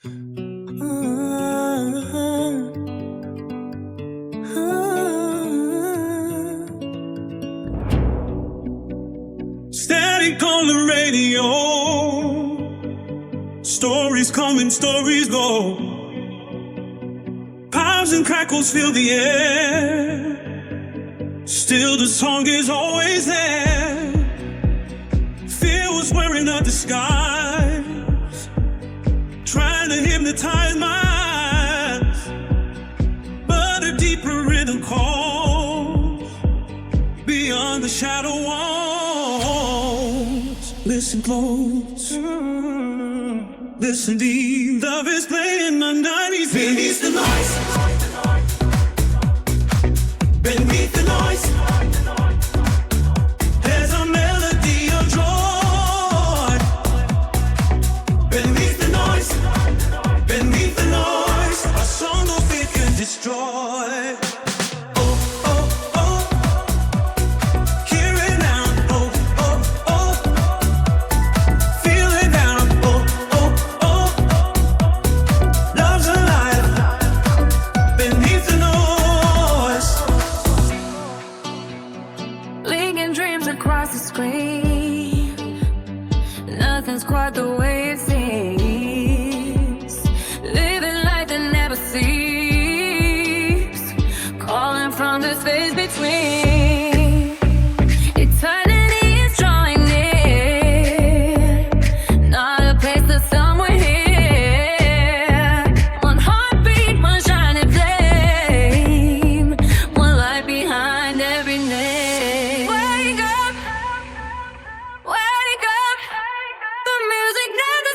Static on the radio, stories come and stories go. Pops and crackles fill the air, still the song is always there. Fear was wearing a disguise, trying to hypnotize my eyes, but a deeper rhythm calls beyond the shadow walls. Listen close, listen deep. Love is playing underneath the noise. Beneath the noise, there's a melody of joy. Beneath the noise, a song no fear can destroy. Oh, oh, oh, hear it now. Oh, oh, oh, feel it now. Oh, oh, oh, love's alive. Beneath the noise. Linking dreams across the screen. Nothing's quite the way it seems. Living life that never sleeps. Calling from the space between. Eternity is drawing near. Not a place that's somewhere here. One heartbeat, one shining flame. One light behind every name. Wake up, the music never